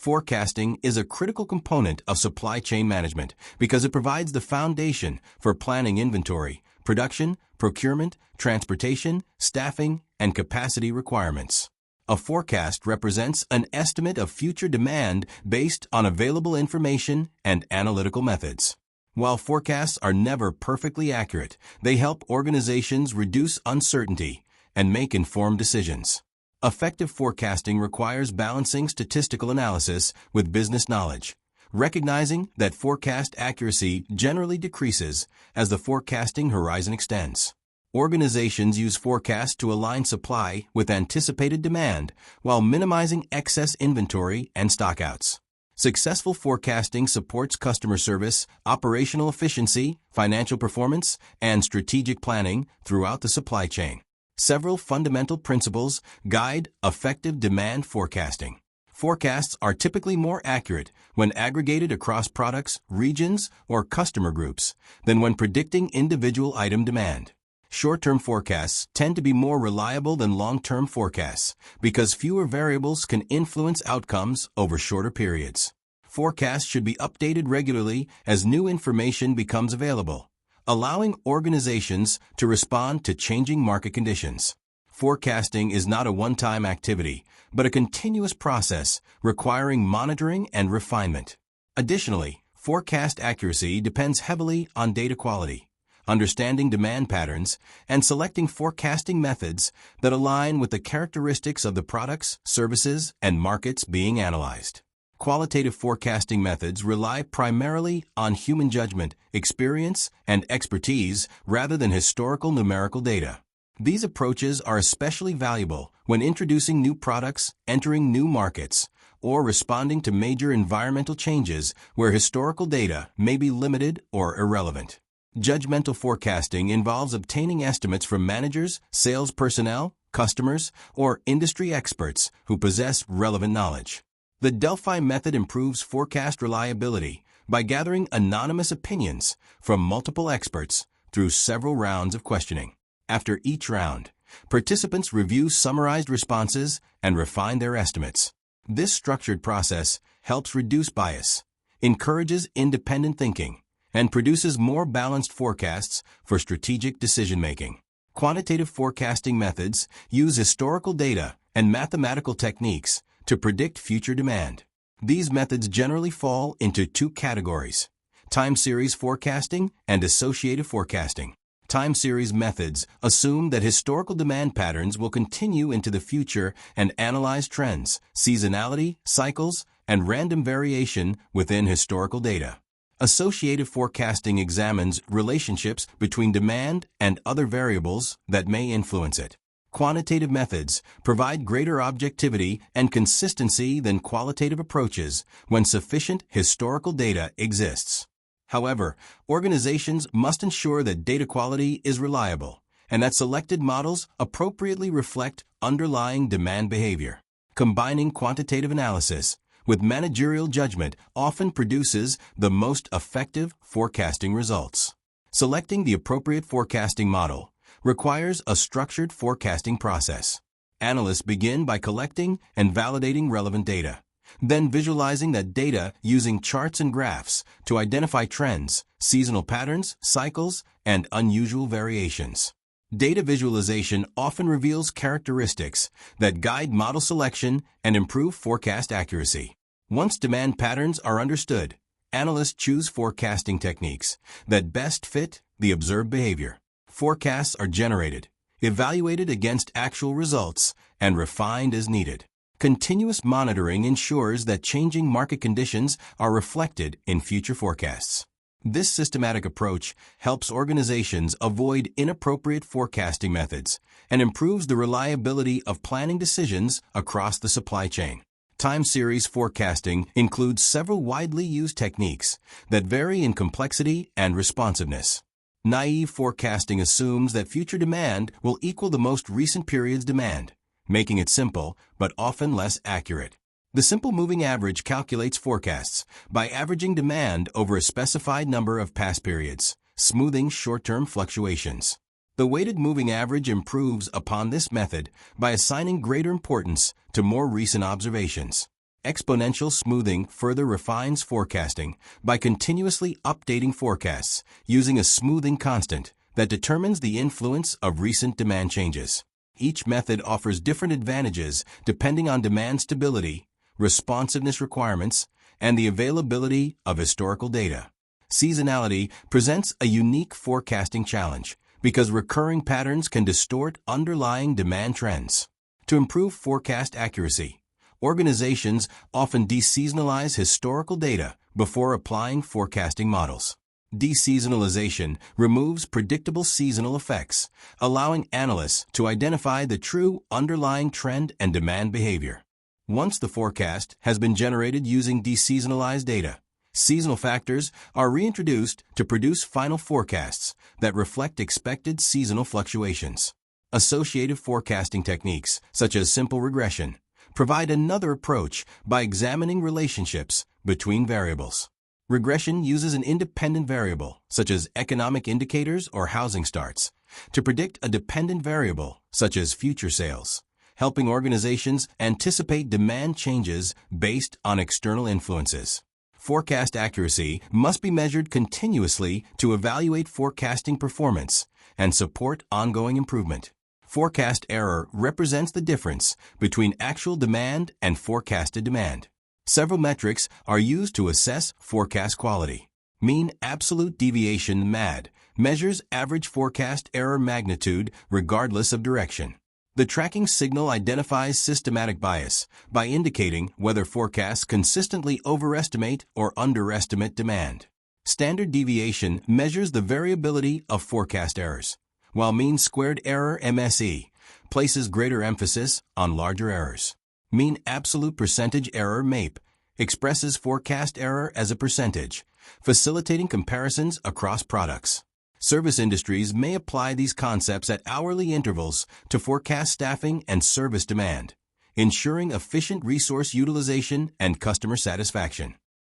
Forecasting is a critical component of supply chain management because it provides the foundation for planning inventory, production, procurement, transportation, staffing, and capacity requirements. A forecast represents an estimate of future demand based on available information and analytical methods. While forecasts are never perfectly accurate, they help organizations reduce uncertainty and make informed decisions. Effective forecasting requires balancing statistical analysis with business knowledge, recognizing that forecast accuracy generally decreases as the forecasting horizon extends. Organizations use forecasts to align supply with anticipated demand while minimizing excess inventory and stockouts. Successful forecasting supports customer service, operational efficiency, financial performance, and strategic planning throughout the supply chain. Several fundamental principles guide effective demand forecasting. Forecasts are typically more accurate when aggregated across products, regions, or customer groups than when predicting individual item demand. Short-term forecasts tend to be more reliable than long-term forecasts because fewer variables can influence outcomes over shorter periods. Forecasts should be updated regularly as new information becomes available, allowing organizations to respond to changing market conditions. Forecasting is not a one-time activity, but a continuous process requiring monitoring and refinement. Additionally, forecast accuracy depends heavily on data quality, understanding demand patterns, and selecting forecasting methods that align with the characteristics of the products, services, and markets being analyzed. Qualitative forecasting methods rely primarily on human judgment, experience, and expertise rather than historical numerical data. These approaches are especially valuable when introducing new products, entering new markets, or responding to major environmental changes where historical data may be limited or irrelevant. Judgmental forecasting involves obtaining estimates from managers, sales personnel, customers, or industry experts who possess relevant knowledge. The Delphi method improves forecast reliability by gathering anonymous opinions from multiple experts through several rounds of questioning. After each round, participants review summarized responses and refine their estimates. This structured process helps reduce bias, encourages independent thinking, and produces more balanced forecasts for strategic decision-making. Quantitative forecasting methods use historical data and mathematical techniques to predict future demand. These methods generally fall into two categories: time series forecasting and associative forecasting. Time series methods assume that historical demand patterns will continue into the future and analyze trends, seasonality, cycles, and random variation within historical data. Associative forecasting examines relationships between demand and other variables that may influence it. Quantitative methods provide greater objectivity and consistency than qualitative approaches when sufficient historical data exists. However, organizations must ensure that data quality is reliable and that selected models appropriately reflect underlying demand behavior. Combining quantitative analysis with managerial judgment often produces the most effective forecasting results. Selecting the appropriate forecasting model requires a structured forecasting process. Analysts begin by collecting and validating relevant data, then visualizing that data using charts and graphs to identify trends, seasonal patterns, cycles, and unusual variations. Data visualization often reveals characteristics that guide model selection and improve forecast accuracy. Once demand patterns are understood, analysts choose forecasting techniques that best fit the observed behavior. Forecasts are generated, evaluated against actual results, and refined as needed. Continuous monitoring ensures that changing market conditions are reflected in future forecasts. This systematic approach helps organizations avoid inappropriate forecasting methods and improves the reliability of planning decisions across the supply chain. Time series forecasting includes several widely used techniques that vary in complexity and responsiveness. Naive forecasting assumes that future demand will equal the most recent period's demand, making it simple but often less accurate. The simple moving average calculates forecasts by averaging demand over a specified number of past periods, smoothing short-term fluctuations. The weighted moving average improves upon this method by assigning greater importance to more recent observations. Exponential smoothing further refines forecasting by continuously updating forecasts using a smoothing constant that determines the influence of recent demand changes. Each method offers different advantages depending on demand stability, responsiveness requirements, and the availability of historical data. Seasonality presents a unique forecasting challenge because recurring patterns can distort underlying demand trends. To improve forecast accuracy, organizations often deseasonalize historical data before applying forecasting models. Deseasonalization removes predictable seasonal effects, allowing analysts to identify the true underlying trend and demand behavior. Once the forecast has been generated using deseasonalized data, seasonal factors are reintroduced to produce final forecasts that reflect expected seasonal fluctuations. Associative forecasting techniques, such as simple regression, provide another approach by examining relationships between variables. Regression uses an independent variable, such as economic indicators or housing starts, to predict a dependent variable, such as future sales, helping organizations anticipate demand changes based on external influences. Forecast accuracy must be measured continuously to evaluate forecasting performance and support ongoing improvement. Forecast error represents the difference between actual demand and forecasted demand. Several metrics are used to assess forecast quality. Mean absolute deviation (MAD) measures average forecast error magnitude regardless of direction. The tracking signal identifies systematic bias by indicating whether forecasts consistently overestimate or underestimate demand. Standard deviation measures the variability of forecast errors, while mean squared error (MSE) places greater emphasis on larger errors. Mean absolute percentage error (MAPE) expresses forecast error as a percentage, facilitating comparisons across products. Service industries may apply these concepts at hourly intervals to forecast staffing and service demand, ensuring efficient resource utilization and customer satisfaction.